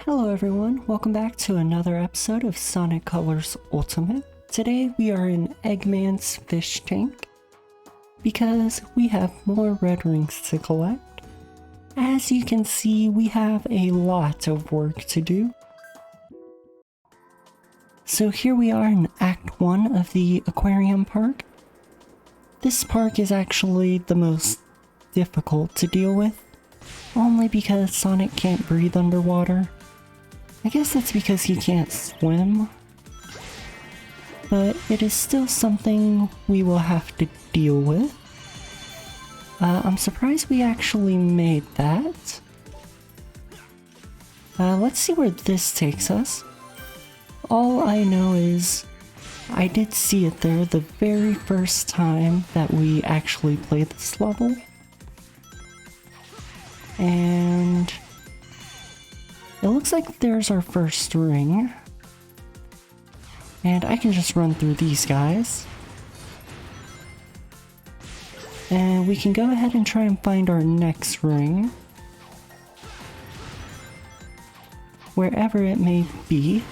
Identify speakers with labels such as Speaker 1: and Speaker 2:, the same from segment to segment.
Speaker 1: Hello everyone, welcome back to another episode of Sonic Colors Ultimate. Today we are in Eggman's fish tank because we have more red rings to collect. As you can see, we have a lot of work to do. So here we are in Act 1 of the Aquarium Park. This park is actually the most difficult to deal with, only because Sonic can't breathe underwater. I guess that's because he can't swim, but it is still something we will have to deal with. I'm surprised we actually made that. Let's see where this takes us. All I know is I did see it there the very first time that we actually played this level. And it looks like there's our first ring. And I can just run through these guys. And we can go ahead and try and find our next ring, wherever it may be.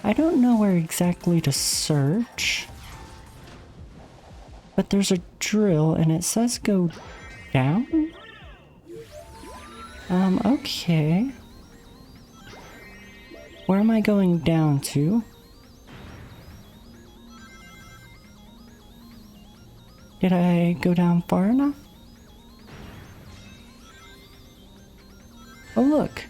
Speaker 1: I don't know where exactly to search. But there's a drill and it says go down? Okay. Where am I going down to? Did I go down far enough? Oh look!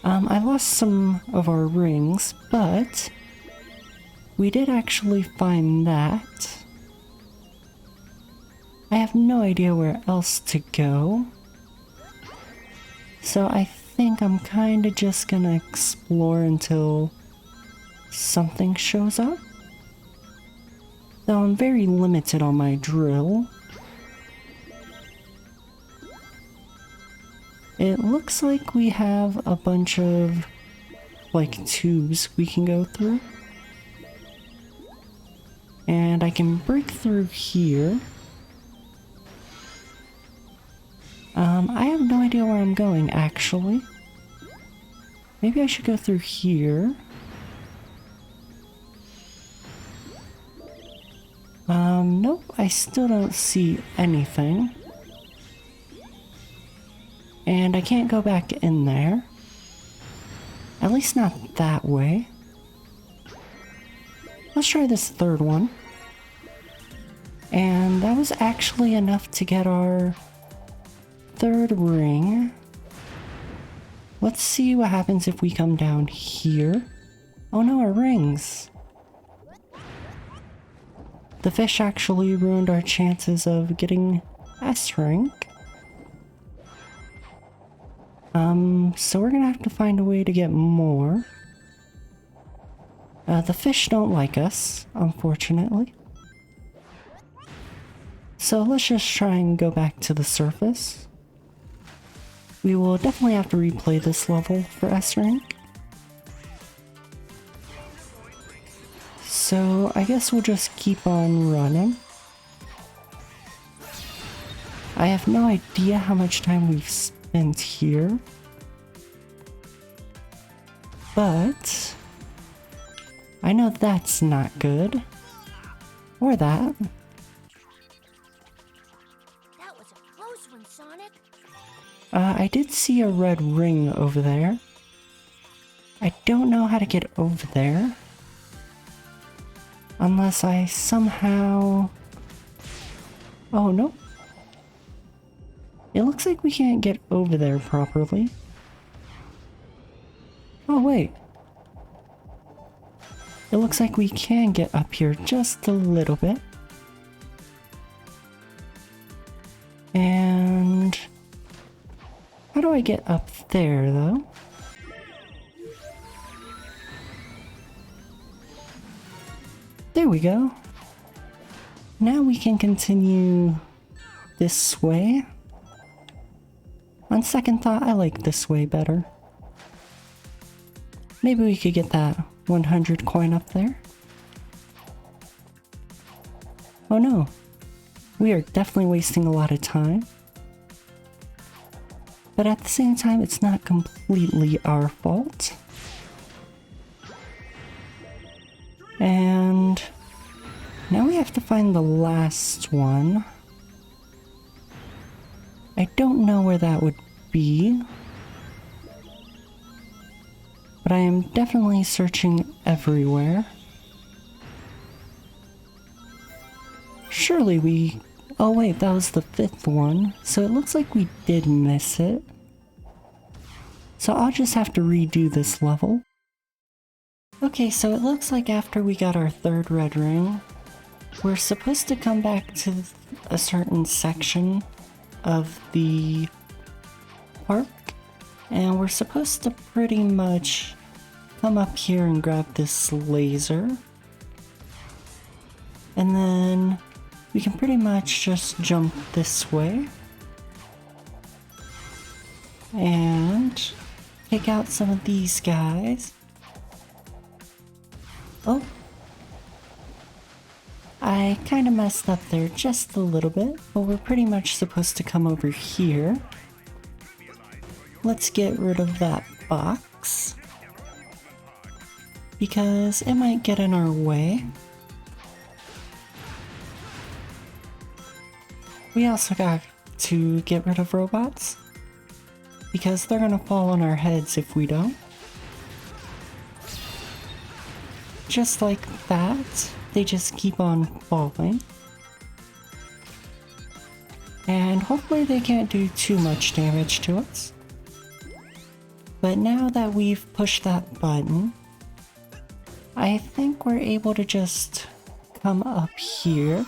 Speaker 1: I lost some of our rings, but we did actually find that. I have no idea where else to go. So I think I'm kinda just gonna explore until something shows up. Though I'm very limited on my drill. It looks like we have a bunch of like tubes we can go through. And I can break through here. I have no idea where I'm going, actually. Maybe I should go through here. Nope, I still don't see anything. And I can't go back in there. At least not that way. Let's try this third one. And that was actually enough to get our third ring. Let's see what happens if we come down here. Oh no, our rings. The fish actually ruined our chances of getting S rank. So we're gonna have to find a way to get more. The fish don't like us, unfortunately. So let's just try and go back to the surface. We will definitely have to replay this level for S rank. So I guess we'll just keep on running. I have no idea how much time we've spent here. But I know that's not good. Or that.
Speaker 2: That was a close one, Sonic.
Speaker 1: I did see a red ring over there. I don't know how to get over there. Unless I somehow... Oh, no. It looks like we can't get over there properly. Oh, wait. It looks like we can get up here just a little bit. And... how do I get up there, though? There we go. Now we can continue this way. On second thought, I like this way better. Maybe we could get that 100 coin up there. Oh no. we are definitely wasting a lot of time. But at the same time, it's not completely our fault. And now we have to find the last one. I don't know where that would be, but I am definitely searching everywhere. Surely we... Oh wait, that was the 5th one, so it looks like we did miss it. So I'll just have to redo this level. Okay, so it looks like after we got our 3rd red ring, we're supposed to come back to a certain section of the park, and we're supposed to pretty much come up here and grab this laser, and then we can pretty much just jump this way and take out some of these guys. Oh, I kind of messed up there just a little bit, but we're pretty much supposed to come over here. Let's get rid of that box, because it might get in our way. We also got to get rid of robots, because they're gonna fall on our heads if we don't. Just like that, they just keep on falling. And hopefully they can't do too much damage to us. But now that we've pushed that button, I think we're able to just come up here.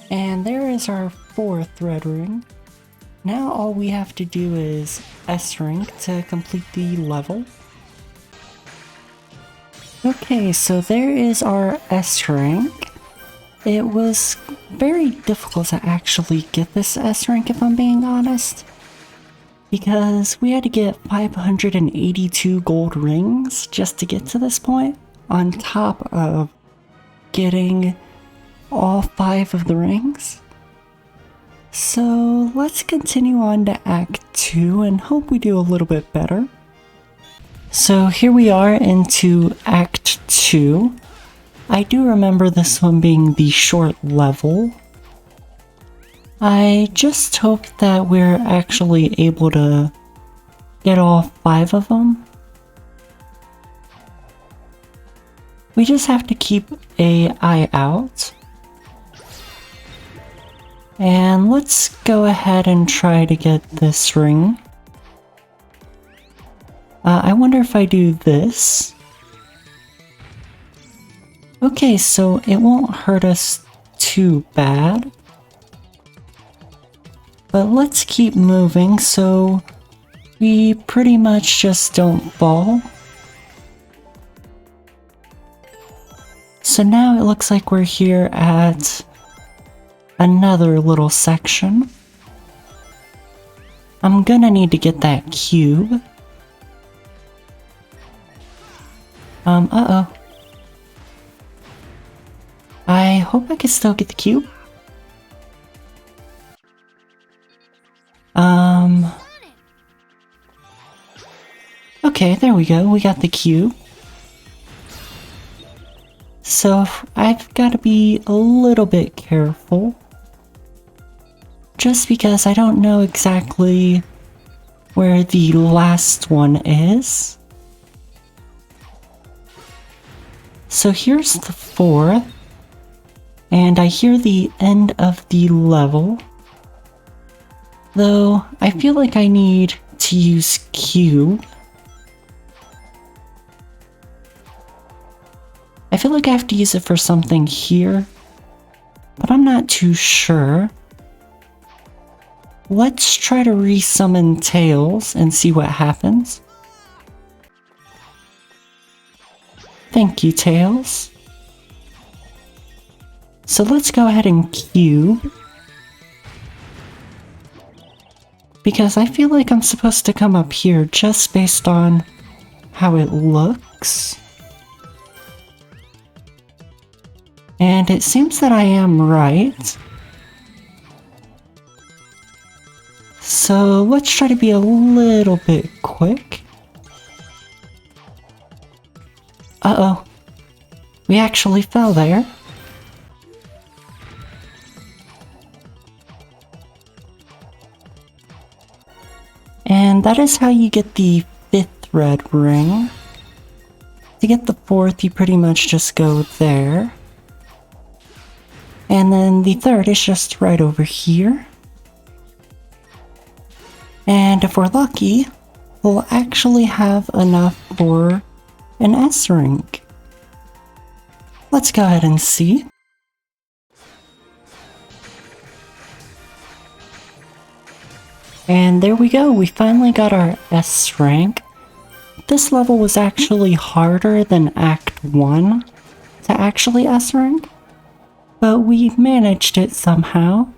Speaker 1: And there is our 4th red ring. Now all we have to do is S rank to complete the level. Okay, so there is our S rank. It was very difficult to actually get this S rank, if I'm being honest, because we had to get 582 gold rings just to get to this point, on top of getting all 5 of the rings. So let's continue on to Act 2 and hope we do a little bit better. So here we are into Act 2. I do remember this one being the short level. I just hope that we're actually able to get all 5 of them. We just have to keep an eye out. And let's go ahead and try to get this ring. I wonder if I do this. Okay, so it won't hurt us too bad. But let's keep moving so we pretty much just don't fall. So now it looks like we're here at another little section. I'm gonna need to get that cube. Uh-oh. I hope I can still get the cube. Okay, there we go. We got the cube. So I've got to be a little bit careful. Just because I don't know exactly where the last one is. So here's the 4th. And I hear the end of the level. Though, I feel like I need to use cube. I feel like I have to use it for something here, but I'm not too sure. Let's try to resummon Tails and see what happens. Thank you, Tails. So let's go ahead and cube. Because I feel like I'm supposed to come up here just based on how it looks. And it seems that I am right. So let's try to be a little bit quick. Uh-oh. We actually fell there. And that is how you get the 5th red ring. To get the 4th, you pretty much just go there. And then the 3rd is just right over here. And if we're lucky, we'll actually have enough for an S ring. Let's go ahead and see. And there we go, we finally got our S rank. This level was actually harder than Act 1 to actually S rank, but we managed it somehow.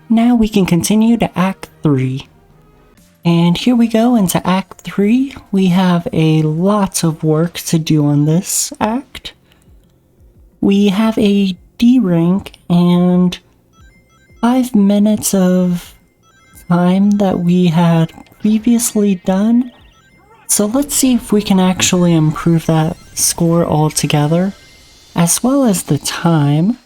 Speaker 1: Now we can continue to Act 3. And here we go into Act 3. We have a lot of work to do on this act. We have a D rank and 5 minutes of time that we had previously done. So let's see if we can actually improve that score altogether, as well as the time.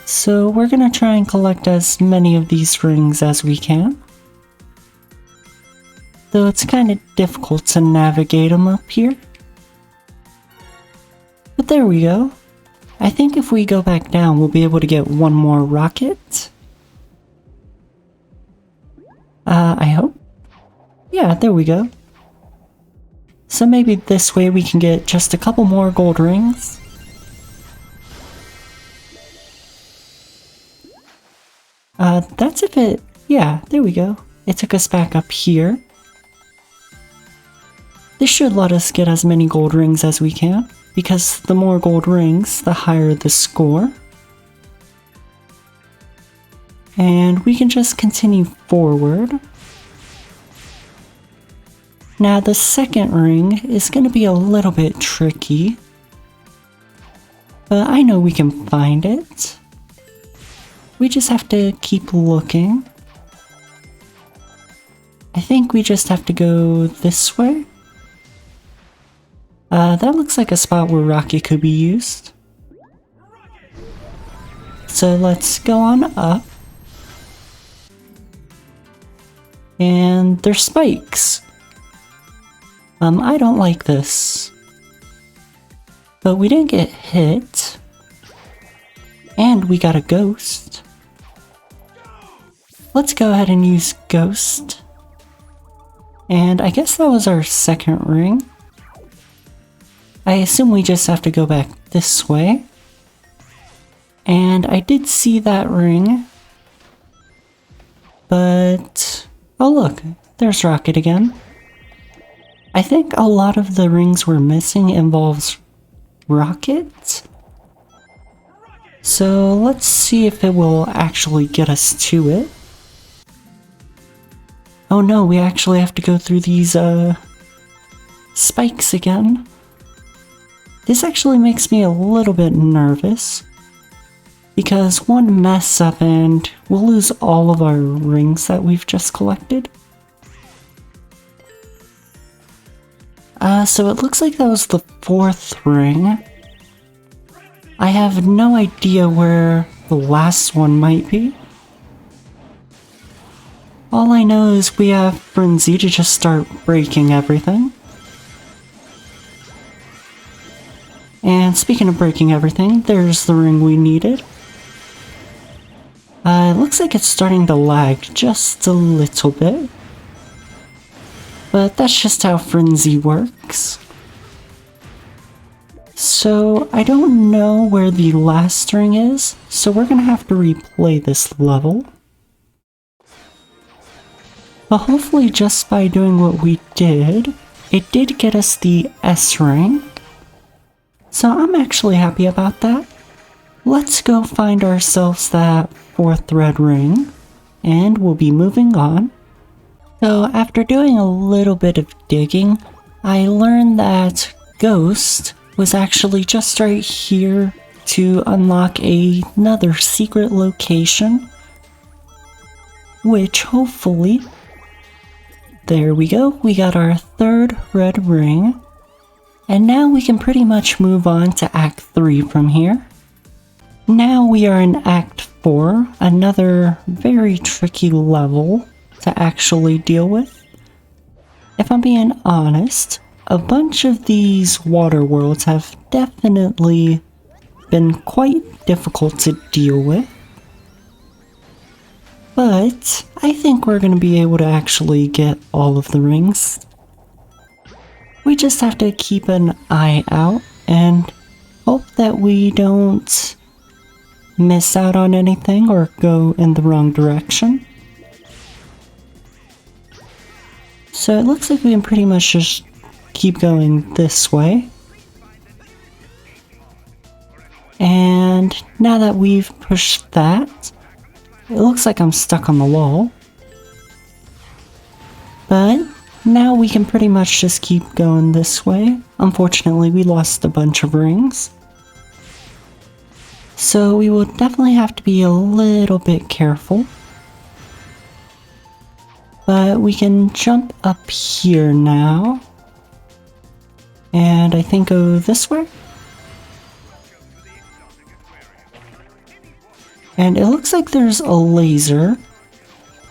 Speaker 1: So we're gonna try and collect as many of these rings as we can. Though it's kind of difficult to navigate them up here. But there we go. I think if we go back down, we'll be able to get one more rocket. I hope. Yeah, there we go. So maybe this way we can get just a couple more gold rings. That's if it... yeah, there we go. It took us back up here. This should let us get as many gold rings as we can, because the more gold rings, the higher the score. And we can just continue forward. Now the second ring is going to be a little bit tricky, but I know we can find it. We just have to keep looking. I think we just have to go this way. That looks like a spot where rocket could be used. So let's go on up. And there's spikes. I don't like this. But we didn't get hit. And we got a ghost. Let's go ahead and use ghost. And I guess that was our second ring. I assume we just have to go back this way. And I did see that ring. But... oh look, there's Rocket again. I think a lot of the rings we're missing involves Rocket. So let's see if it will actually get us to it. Oh no, we actually have to go through these spikes again. This actually makes me a little bit nervous, because one mess up and we'll lose all of our rings that we've just collected. So it looks like that was the 4th ring. I have no idea where the last one might be. All I know is we have Frenzy to just start breaking everything. And speaking of breaking everything, there's the ring we needed. It looks like it's starting to lag just a little bit. But that's just how Frenzy works. So I don't know where the last ring is, so we're gonna have to replay this level. But hopefully just by doing what we did, it did get us the S rank. So I'm actually happy about that. Let's go find ourselves that 4th red ring, and we'll be moving on. So after doing a little bit of digging, I learned that Ghost was actually just right here to unlock another secret location, which hopefully, there we go, we got our third red ring, and now we can pretty much move on to Act 3 from here. Now we are in Act 4, another very tricky level to actually deal with. If I'm being honest, a bunch of these water worlds have definitely been quite difficult to deal with. But I think we're going to be able to actually get all of the rings. We just have to keep an eye out and hope that we don't miss out on anything or go in the wrong direction. So it looks like we can pretty much just keep going this way. And now that we've pushed that, it looks like I'm stuck on the wall. But now we can pretty much just keep going this way. Unfortunately, we lost a bunch of rings. So we will definitely have to be a little bit careful. But we can jump up here now. And I think go this way. And it looks like there's a laser,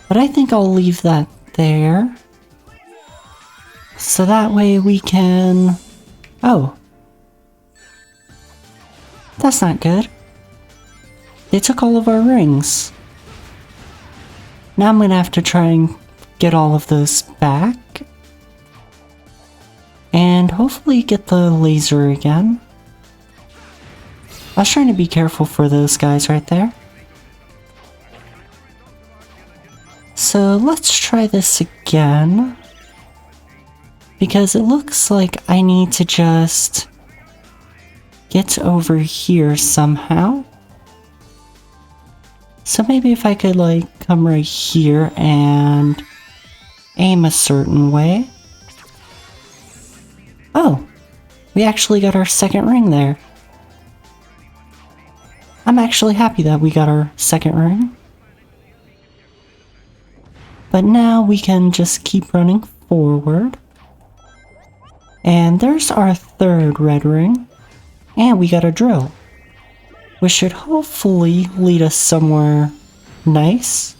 Speaker 1: but I think I'll leave that there. So that way we can... Oh. That's not good. They took all of our rings. Now I'm gonna have to try and get all of those back. And hopefully get the laser again. I was trying to be careful for those guys right there. So let's try this again. Because it looks like I need to just get over here somehow. So maybe if I could like come right here and aim a certain way. Oh, we actually got our second ring there. I'm actually happy that we got our second ring. But now we can just keep running forward. And there's our third red ring. And we got a drill, which should hopefully lead us somewhere nice.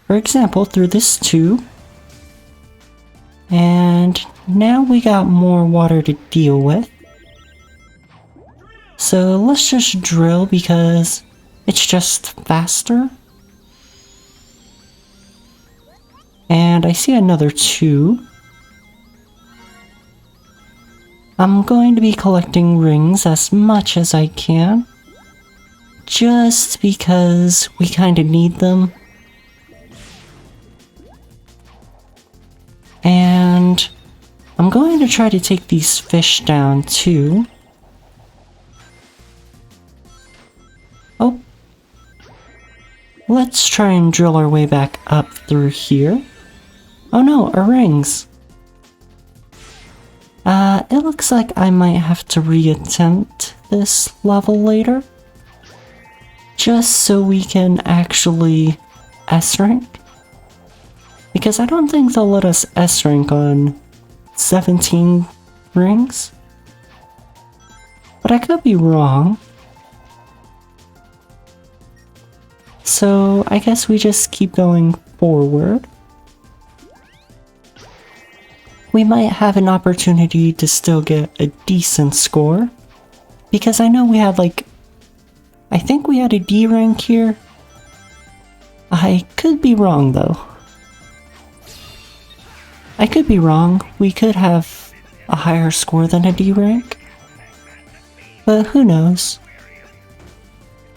Speaker 1: For example, through this tube. And now we got more water to deal with. So let's just drill because it's just faster. And I see another tube. I'm going to be collecting rings as much as I can. Just because we kind of need them. And I'm going to try to take these fish down too. Oh. Let's try and drill our way back up through here. Oh no, our rings. It looks like I might have to re-attempt this level later. Just so we can actually S-rank. Because I don't think they'll let us S-rank on 17 rings. But I could be wrong. So I guess we just keep going forward. We might have an opportunity to still get a decent score. Because I know we had like... I think we had a D rank here. I could be wrong though. I could be wrong. We could have a higher score than a D rank. But who knows?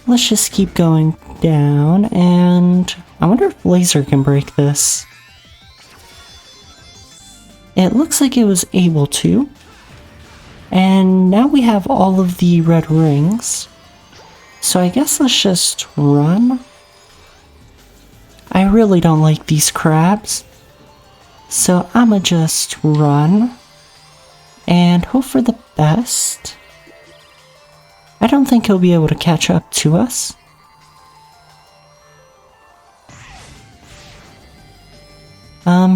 Speaker 1: Let's just keep going down, and I wonder if laser can break this. It looks like it was able to. And now we have all of the red rings. So I guess let's just run. I really don't like these crabs. So I'ma just run. and hope for the best. I don't think he'll be able to catch up to us.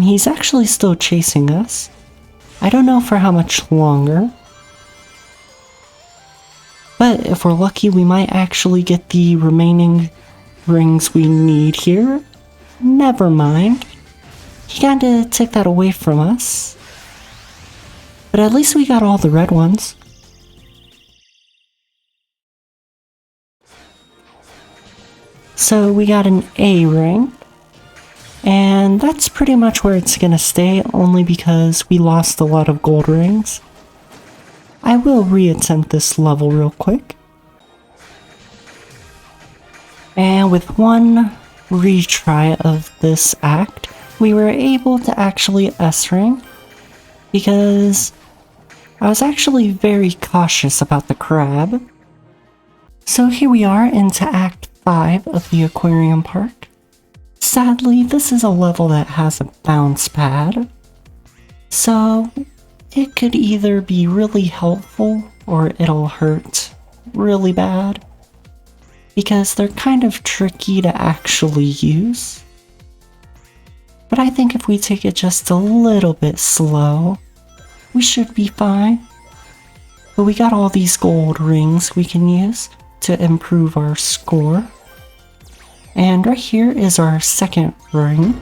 Speaker 1: He's actually still chasing us. I don't know for how much longer. But if we're lucky, we might actually get the remaining rings we need here. Never mind. He kinda took that away from us. But at least we got all the red ones. So we got an A ring. And that's pretty much where it's gonna stay, only because we lost a lot of gold rings. I will reattempt this level real quick. And with one retry of this act, we were able to actually S-ring, because I was actually very cautious about the crab. So here we are into Act 5 of the Aquarium Park. Sadly, this is a level that has a bounce pad, so it could either be really helpful or it'll hurt really bad, because they're kind of tricky to actually use. But I think if we take it just a little bit slow, we should be fine. But we got all these gold rings we can use to improve our score. And right here is our second ring.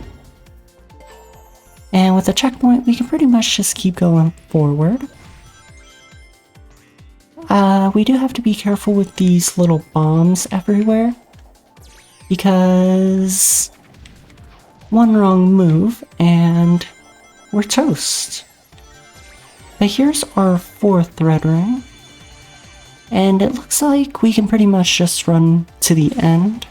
Speaker 1: And with a checkpoint, we can pretty much just keep going forward. We do have to be careful with these little bombs everywhere, because one wrong move and we're toast. But here's our fourth red ring, and it looks like we can pretty much just run to the end.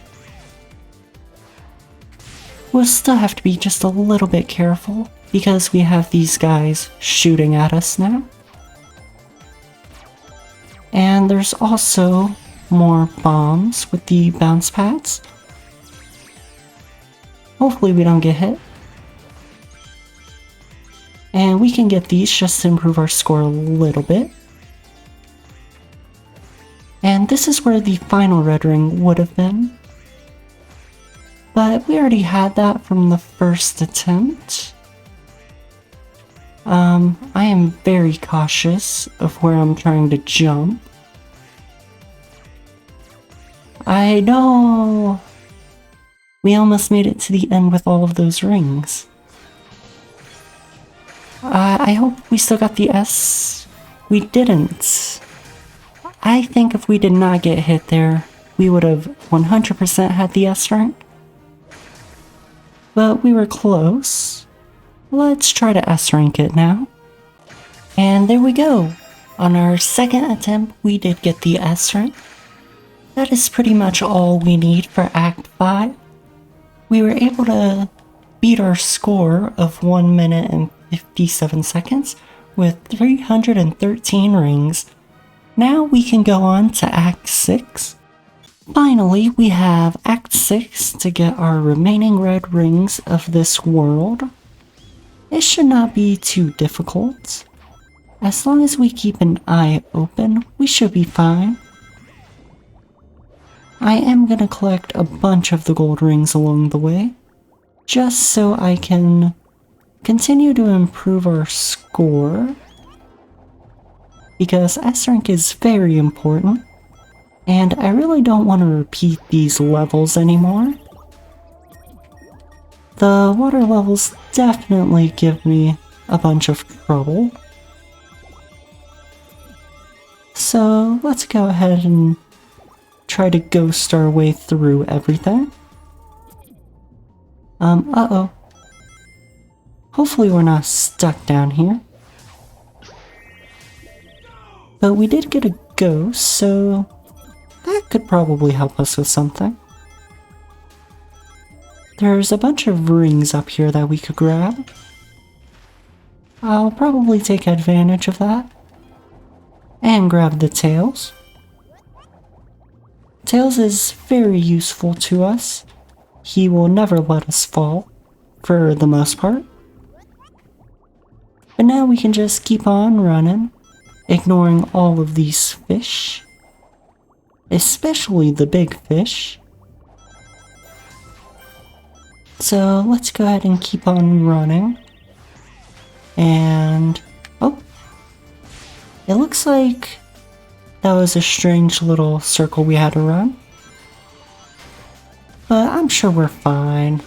Speaker 1: We'll still have to be just a little bit careful, because we have these guys shooting at us now. And there's also more bombs with the bounce pads. Hopefully we don't get hit. And we can get these just to improve our score a little bit. And this is where the final red ring would have been. But we already had that from the first attempt. I am very cautious of where I'm trying to jump. I know! We almost made it to the end with all of those rings. I hope we still got the S. We didn't. I think if we did not get hit there, we would have 100% had the S rank. But we were close. Let's try to S rank it now. And there we go. On our second attempt, we did get the S rank. That is pretty much all we need for Act 5. We were able to beat our score of 1 minute and 57 seconds with 313 rings. Now we can go on to Act 6. Finally, we have Act 6 to get our remaining red rings of this world. It should not be too difficult. As long as we keep an eye open, we should be fine. I am gonna collect a bunch of the gold rings along the way, just so I can continue to improve our score, because S rank is very important, and I really don't want to repeat these levels anymore. The water levels definitely give me a bunch of trouble. So let's go ahead and try to ghost our way through everything. Uh-oh. Hopefully we're not stuck down here. But we did get a ghost, so that could probably help us with something. There's a bunch of rings up here that we could grab. I'll probably take advantage of that. And grab the tails. Tails is very useful to us. He will never let us fall, for the most part. But now we can just keep on running, ignoring all of these fish, especially the big fish. So let's go ahead and keep on running. And, oh, it looks like that was a strange little circle we had to run. But I'm sure we're fine.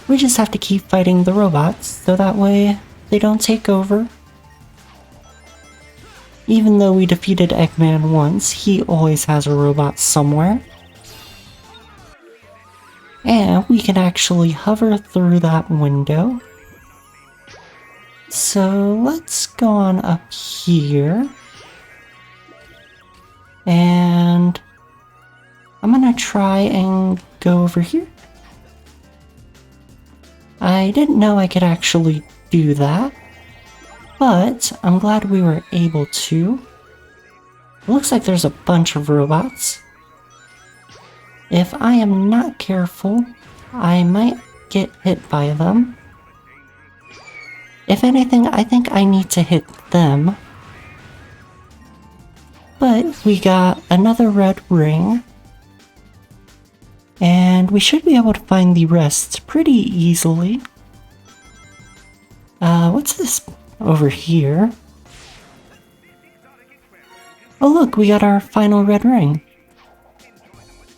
Speaker 1: We just have to keep fighting the robots, so that way they don't take over. Even though we defeated Eggman once, he always has a robot somewhere. And we can actually hover through that window. So let's go on up here. And I'm gonna try and go over here. I didn't know I could actually do that, but I'm glad we were able to. It looks like there's a bunch of robots. If I am not careful, I might get hit by them. If anything, I think I need to hit them. But we got another red ring. And we should be able to find the rest pretty easily. What's this over here? Oh look, we got our final red ring.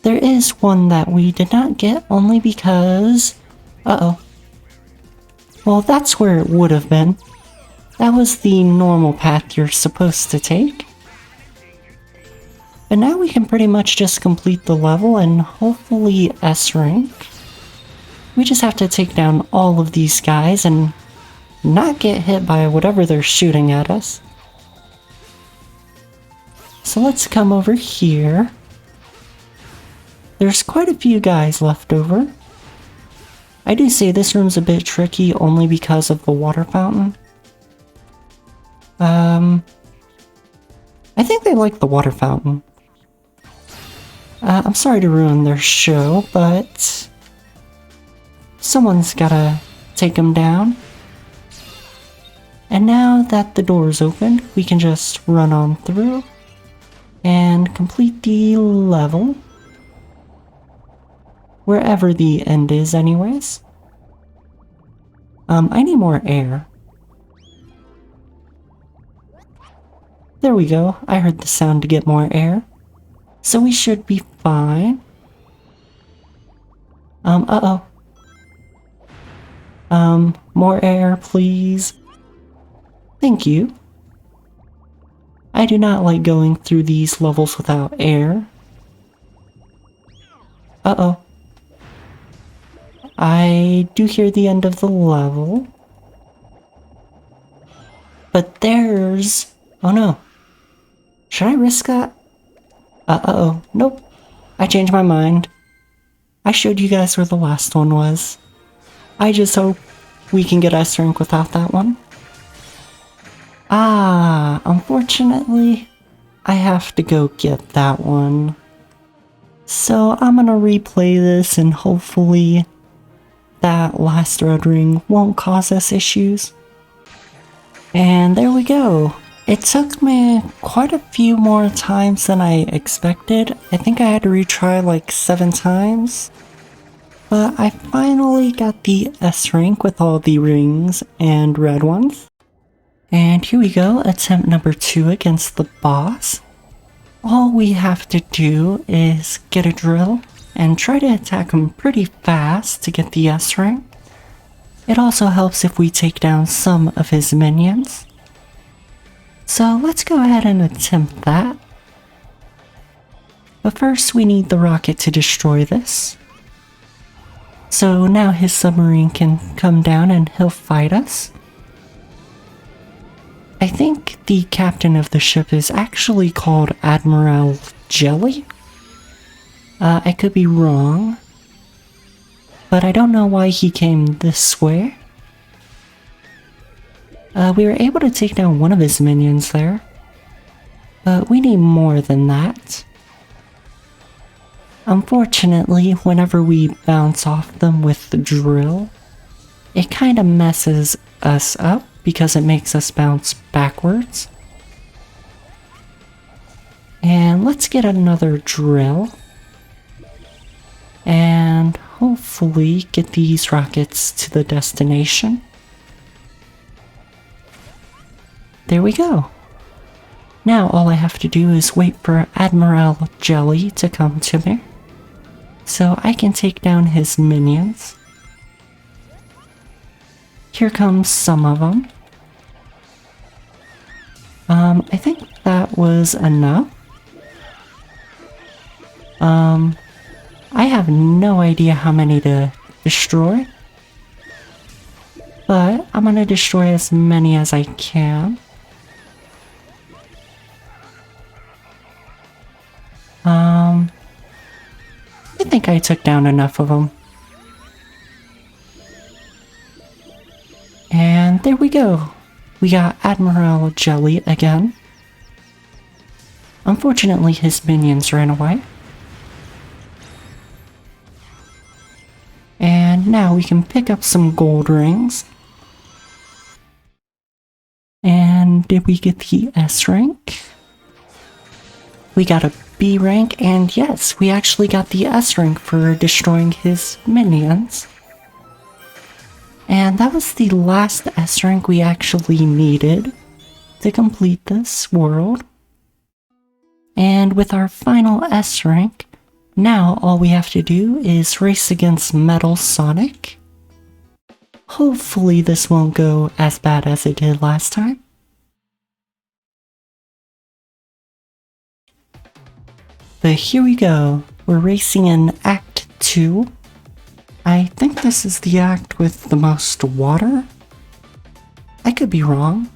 Speaker 1: There is one that we did not get only because... Uh-oh. Well, that's where it would have been. That was the normal path you're supposed to take. But now we can pretty much just complete the level and hopefully S rank. We just have to take down all of these guys and not get hit by whatever they're shooting at us. So let's come over here. There's quite a few guys left over. I do say this room's a bit tricky only because of the water fountain. I think they like the water fountain. I'm sorry to ruin their show, but someone's gotta take them down. And now that the door's open, we can just run on through and complete the level. Wherever the end is anyways. I need more air. There we go, I heard the sound to get more air. So we should be fine. Uh-oh. More air, please. Thank you. I do not like going through these levels without air. Uh-oh. I do hear the end of the level. But there's... Oh no. Should I risk that? Uh-oh. Nope. I changed my mind. I showed you guys where the last one was. I just hope we can get S rank without that one. Ah, unfortunately, I have to go get that one. So I'm gonna replay this and hopefully that last red ring won't cause us issues. And there we go. It took me quite a few more times than I expected. I think I had to retry like 7 times. But I finally got the S rank with all the rings and red ones. And here we go, attempt number 2 against the boss. All we have to do is get a drill and try to attack him pretty fast to get the S rank. It also helps if we take down some of his minions. So let's go ahead and attempt that. But first we need the rocket to destroy this. So now his submarine can come down and he'll fight us. I think the captain of the ship is actually called Admiral Jelly. I could be wrong, but I don't know why he came this way. We were able to take down one of his minions there, but we need more than that. Unfortunately, whenever we bounce off them with the drill, it kind of messes us up. because it makes us bounce backwards. And let's get another drill. And hopefully get these rockets to the destination. There we go. Now all I have to do is wait for Admiral Jelly to come to me, so I can take down his minions. Here comes some of them. I think that was enough. I have no idea how many to destroy, but I'm gonna destroy as many as I can. I think I took down enough of them. And there we go. We got Admiral Jelly again. Unfortunately, his minions ran away. And now we can pick up some gold rings. And did we get the S rank? We got a B rank, and yes, we actually got the S rank for destroying his minions. And that was the last S rank we actually needed to complete this world. And with our final S rank, now all we have to do is race against Metal Sonic. Hopefully this won't go as bad as it did last time. But here we go. We're racing in Act 2. I think this is the act with the most water. I could be wrong.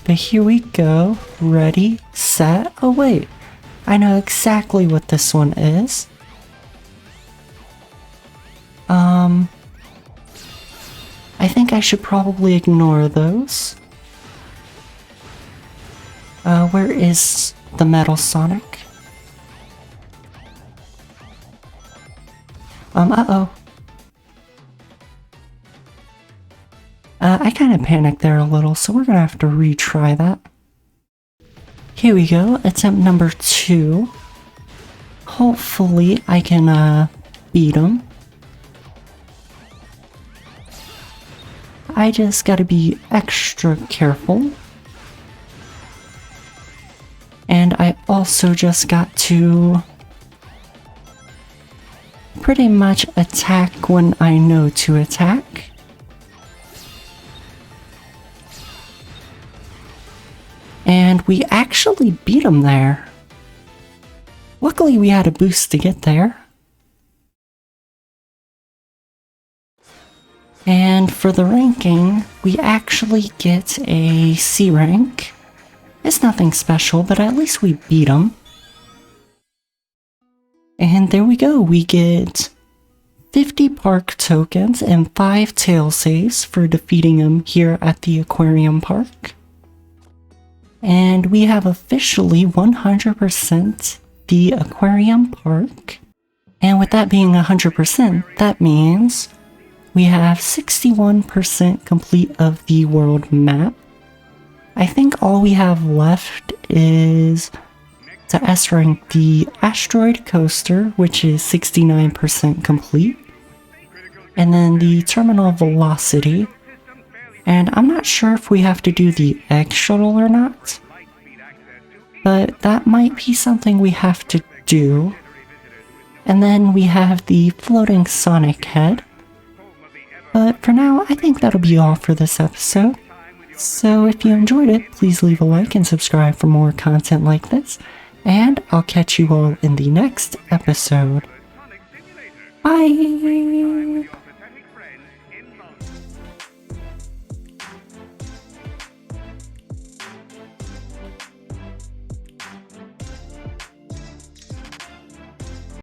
Speaker 1: But here we go. Ready, set, oh wait. I know exactly what this one is. I think I should probably ignore those. Where is the Metal Sonic? Uh-oh. I kind of panicked there a little, so we're gonna have to retry that. Here we go, attempt number 2. Hopefully I can, beat him. I just gotta be extra careful. And I also just got to pretty much attack when I know to attack. And we actually beat him there. Luckily we had a boost to get there. And for the ranking, we actually get a C rank. It's nothing special, but at least we beat him. And there we go, we get 50 park tokens and 5 tail saves for defeating him here at the Aquarium Park. And we have officially 100% the Aquarium Park. And with that being 100%, that means we have 61% complete of the world map. I think all we have left is to S rank the asteroid coaster, which is 69% complete, and then the terminal velocity, and I'm not sure if we have to do the egg shuttle or not, but that might be something we have to do. And then we have the floating Sonic head, but for now I think that'll be all for this episode. So if you enjoyed it, please leave a like and subscribe for more content like this, and I'll catch you all in the next episode. Bye!